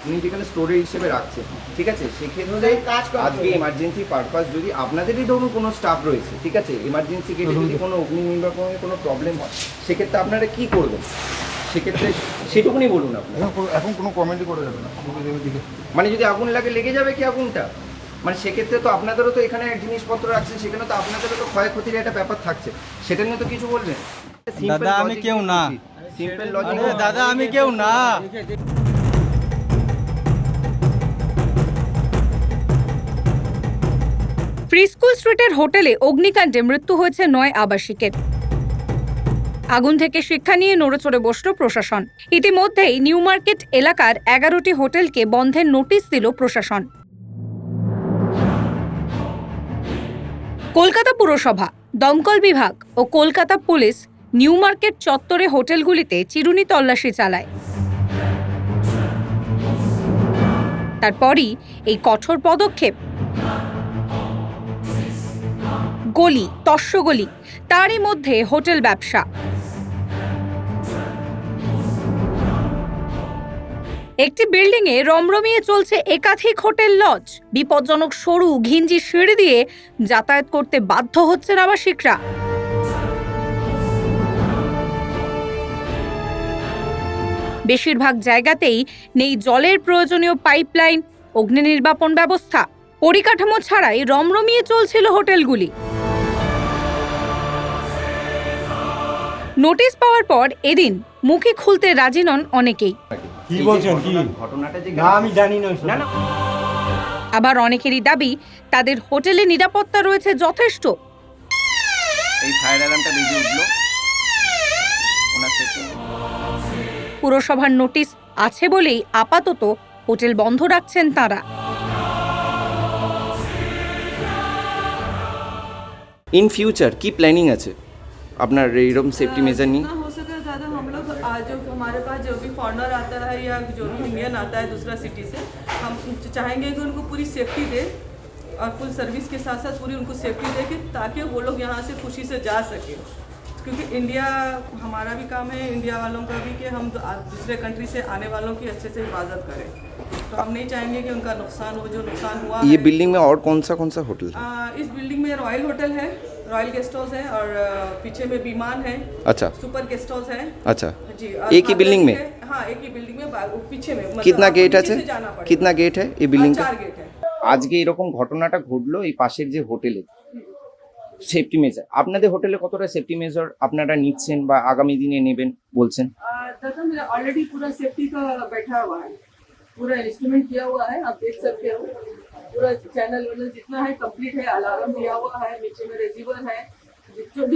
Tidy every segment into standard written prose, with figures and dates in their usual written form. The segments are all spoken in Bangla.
উনি যেখানে স্টোরেজ হিসেবে রাখছেন, ঠিক আছে, সেক্ষেত্রে আজকে এমার্জেন্সি পারপাস যদি আপনাদেরই ধরুন কোনো স্টাফ রয়েছে, ঠিক আছে, এমার্জেন্সি কেটে যদি কোনো অগ্নি নির্বাপনের কোনো প্রবলেম হয়, সেক্ষেত্রে আপনারা কী করবেন? সেক্ষেত্রে সেটুকুনি বলুন আপনি। এখন কোনো কমেন্টই করা যাবে না। মানে যদি আগুন লাগে লেগে যাবে কি আগুনটা? মানে সেক্ষেত্রে তো আপনাদেরও তো এখানে জিনিসপত্র রাখছেন, সেখানে তো আপনাদেরও তো ক্ষয়ক্ষতির একটা ব্যাপার থাকছে, সেটা নিয়ে তো কিছু বলবেন? দাদা আমি কেউ না, সিম্পল লজিক। দাদা আমি কেউ না। ফ্রিস্কুল স্ট্রিটের হোটেলে অগ্নিকাণ্ডে মৃত্যু হয়েছে 9 আবাসিকের। আগুন থেকে শিক্ষা নিয়ে নড়েচড়ে বসল প্রশাসন। ইতিমধ্যেই নিউ মার্কেট এলাকার 11টি হোটেলকে বন্ধের নোটিশ দিল প্রশাসন। কলকাতা পুরসভা, দমকল বিভাগ ও কলকাতা পুলিশ নিউ মার্কেট চত্বরে হোটেলগুলিতে চিরুনি তল্লাশি চালায়। তারপরই এই কঠোর পদক্ষেপ। গলি তস্যগলি, তারই মধ্যে হোটেল ব্যবসা। একটি বিল্ডিং এ রমরমিয়ে চলছে একাধিক হোটেল লজ। বিপজ্জনক সরু ঘিঞ্জি সিঁড়ি দিয়ে যাতায়াত করতে বাধ্য হচ্ছেন আবাসিকরা। বেশিরভাগ জায়গাতেই নেই জলের প্রয়োজনীয় পাইপলাইন, অগ্নি নির্বাপন ব্যবস্থা। পরিকাঠামো ছাড়াই রমরমিয়ে চলছিল হোটেলগুলি। নোটিশ পাওয়ার পর এদিন মুখে খুলতে রাজি নন অনেকেই। কি বলছেন? কি ঘটনাটা যে না আমি জানি না। না না, আবার অনেকেরই দাবি তাদের হোটেলে নিরাপত্তা রয়েছে যথেষ্ট। এই ফায়ার অ্যালার্মটা বেজে উঠলো ওনার সেকশন। পুরসভার নোটিশ আছে বলেই আপাতত হোটেল বন্ধ রাখছেন তারা। ইন ফিউচার কি প্ল্যানিং আছে আপনার এইরকম সেফটি মেজার নিয়ে? जितना हो सके ज़्यादा हम लोग जो हमारे पास जो भी फॉरेनर आता है या जो भी इंडियन आता है दूसरा सिटी से, हम चाहेंगे कि उनको पूरी सेफ्टी दे और फुल सर्विस के साथ साथ पूरी उनको सेफ्टी दे कि ताकि वो लोग यहाँ से खुशी से जा सके। क्योंकि इंडिया हमारा भी काम है, इंडिया वालों का भी, कि हम दूसरे कंट्री से आने वालों की अच्छे से हिफाजत करें। तो हम नहीं चाहेंगे कि उनका नुकसान हो, जो नुकसान हुआ ये है। बिल्डिंग में और कौन सा होटल है? इस बिल्डिंग में रॉयल होटल है, रॉयल गेस्ट हाउस है, और पीछे में विमान है, अच्छा सुपर गेस्ट हाउस है अच्छा। जी। एक ही बिल्डिंग में? हाँ, एक ही बिल्डिंग में, पीछे में मतलब कितना आपको गेट नीचे है? से जाना पड़ेगा। कितना गेट है ये बिल्डिंग का? 4 गेट है। আজকে এরকম ঘটনাটা ঘটলো এই পাশের যে হোটেলে, সেফটি মেজার আপনাদের হোটেলে কতটা সেফটি মেজার আপনারা নিচ্ছেন বা আগামী দিনে নেবেন বলছেন? दादा मेरा ऑलरेडी पूरा सेफ्टी का बैठा हुआ है, पूरा इंस्ट्रूमेंट किया हुआ है, आप देख सकते हो। पूरा चैनल वानल जितना है कंप्लीट है, अलार्म दिया हुआ है, नीचे में रिसीवर है,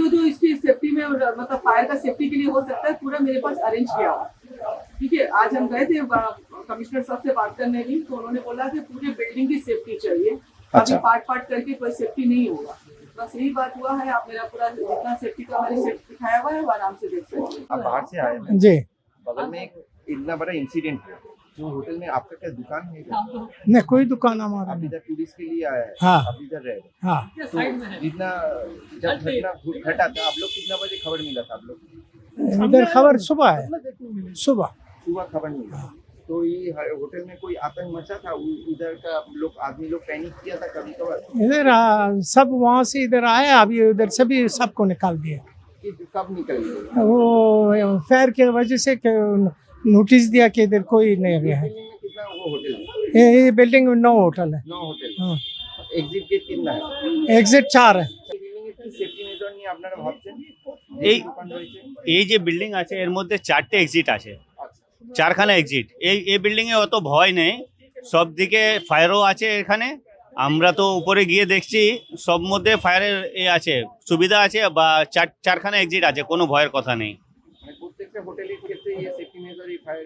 जो इसकी सेफ्टी में मतलब फायर का सेफ्टी के लिए हो सकता है, पूरा मेरे पास अरेंज किया हुआ है। ठीक है, आज हम गए थे कमिश्नर साहब से बात करने भी, तो उन्होंने बोला कि पूरी बिल्डिंग की सेफ्टी चाहिए। अभी पार्ट करके कोई सेफ्टी नहीं होगा, बस यही बात हुआ है। आप मेरा पूरा जितना सेफ्टी का मैंने सेफ्टी दिखाया हुआ है वो आराम से देख सकते हैं। आप बाहर से आए हैं जी बगल में एक इतना बड़ा इंसिडेंट हुआ जो होटल में आपका क्या दुकान है क्या? नहीं कोई दुकान हमारा आप नहीं। इधर टूरिस्ट के लिए आया है, हाँ। आप इधर रह रहे हाँ तो जितना जब घटना घटा था आप लोग कितना बजे खबर मिला था आप लोग? इधर खबर सुबह है, सुबह सुबह खबर मिला। तो ये होटल में कोई आतंक मचा था? इधर का लोग आदमी लोग पैनिक किया था कभी कभार? इधर सब वहाँ से इधर आए, अभी उधर से भी सबको निकाल दिया। कब निकल गए? वो फायर की वजह से नोटिस दिया कि इधर कोई नहीं गया है। बिल्डिंग में कितना वो होटल है? ये बिल्डिंग में 9 होटल है। 9 होटल। हाँ एग्जिट गेट कितना है? एग्जिट 4 है। বিল্ডিং এর কি সেফটি মেজার নিয়ে আপনারা ভাবছেন? এই দোকান রয়েছে, এই যে বিল্ডিং আছে এর মধ্যে 4টে এক্সিট আছে, আচ্ছা 4খানা এক্সিট। এই বিল্ডিং এ অত ভয় নেই, সব দিকে ফায়ারও আছে এখানে। আমরা তো উপরে গিয়ে দেখছি সব মধ্যে ফায়ারের আছে, সুবিধা আছে, বা 4খানা এক্সিট আছে, কোনো ভয়ের কথা নেই। মানে প্রত্যেকটা হোটেলের ক্ষেত্রে এই সেফটি মেজার এই ফায়ার।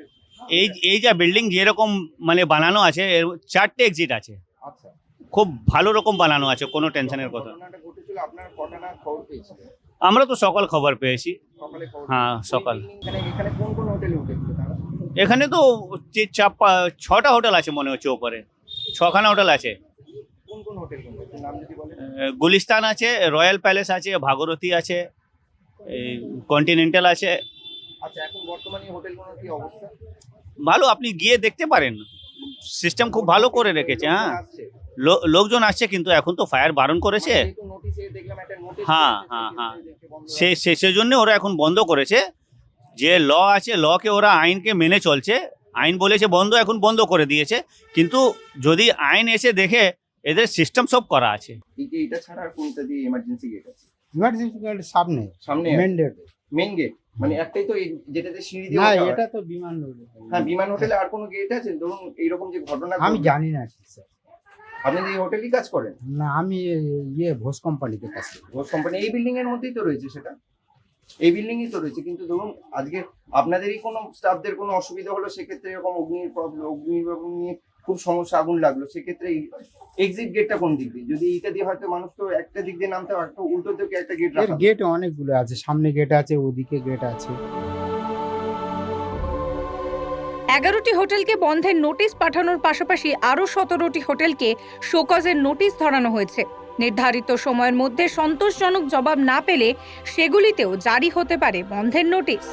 এই যে বিল্ডিং যেরকম মানে বানানো আছে এর 4টে এক্সিট আছে, আচ্ছা খুব ভালো রকম বানানো আছে, কোনো টেনশনের কথা। ঘটনাটা ঘটেছিল আপনার কটা নাগাদ খবর পেয়েছিলেন? আমরা তো সকাল খবর পেয়েছি। সকালে খবর? হ্যাঁ, সকাল। এখানে এখানে কোন কোন হোটেলে উঠেছিল তারা? এখানে তো 6টা হোটেল আছে মনে হচ্ছে, ওপরে 6খানা হোটেল আছে। কোন কোন হোটেল একটু নাম যদি বলেন? গুলিস্তান আছে, রয়্যাল প্যালেস আছে, ভাগরতী আছে, কন্টিনেন্টাল আছে। আচ্ছা এখন বর্তমানে হোটেলগুলোর কি অবস্থা? ভালো, আপনি গিয়ে দেখতে পারেন, সিস্টেম খুব ভালো করে রেখেছে। হ্যাঁ, আসছে। লোকজন আসছে, কিন্তু এখন তো ফায়ার বারণ করেছে। মানে যেহেতু নোটিশে দেখলাম একটা নোটিশ হ্যাঁ, করেছে, হ্যাঁ, হ্যাঁ। সেক্ষেত্রে বন্ধ সেই জন্য ওরা এখন বন্ধ করেছে। যে ল আছে, লকে ওরা আইনকে মেনে চলছে। আইন বলেছে বন্ধ, এখন বন্ধ করে দিয়েছে। কিন্তু যদি আইন এসে দেখে এদের সিস্টেম সব করা আছে। এটা ছাড়া আর কোনটা দিয়ে এমার্জেন্সি গেট আছে? ইমার্জেন্সি গার্ড সামনে সামনে মেন ডোর মেইন গেট, মানে একটাই তো যেটাতে সিঁড়ি দিয়ে না ওঠা হয়। এটা তো বিমান রোড হ্যাঁ, বিমান হোটেলে আর কোনো গেট আছে? ধরুন এইরকম যে ঘটনা আমি ঘটলো, জানি না স্যার আপনি এই হোটেলই কাজ করেন? না আমি ভোজ কোম্পানিতে কাজ করি ঘোষ কোম্পানি এই বিল্ডিং এর মধ্যেই তো রয়েছে, সেটা এই বিল্ডিংই তো রয়েছে। কিন্তু ধরুন আজকে আপনাদেরই কোনো স্টাফদের কোনো অসুবিধা হলো, সেক্ষেত্রে এরকম অগ্নির প্রবলেম, অগ্নিনির্বাপন নিয়ে খুব সমস্যা, আগুন লাগলো, সেক্ষেত্রে এক্সিট গেটটা কোন দিক দিয়ে? যদি এইটা দিয়ে হয়তো মানুষ তো একটা দিক দিয়ে নামতে পারতো, উল্টো দিকে একটা গেট এর রাখা। গেট অনেকগুলো আছে, সামনে গেট আছে, ওদিকে গেট আছে। 11টি হোটেলকে বন্ধের নোটিশ পাঠানোর পাশাপাশি আরও 17টি হোটেলকে শোকজের নোটিশ ধরানো হয়েছে। নির্ধারিত সময়ের মধ্যে সন্তোষজনক জবাব না পেলে সেগুলিতেও জারি হতে পারে বন্ধের নোটিশ।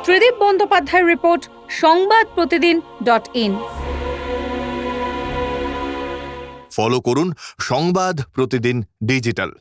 ত্রিদীপ বন্দ্যোপাধ্যায়ের রিপোর্ট, সংবাদপ্রতিদিন.in। ফলো করুন সংবাদ প্রতিদিন ডিজিটাল।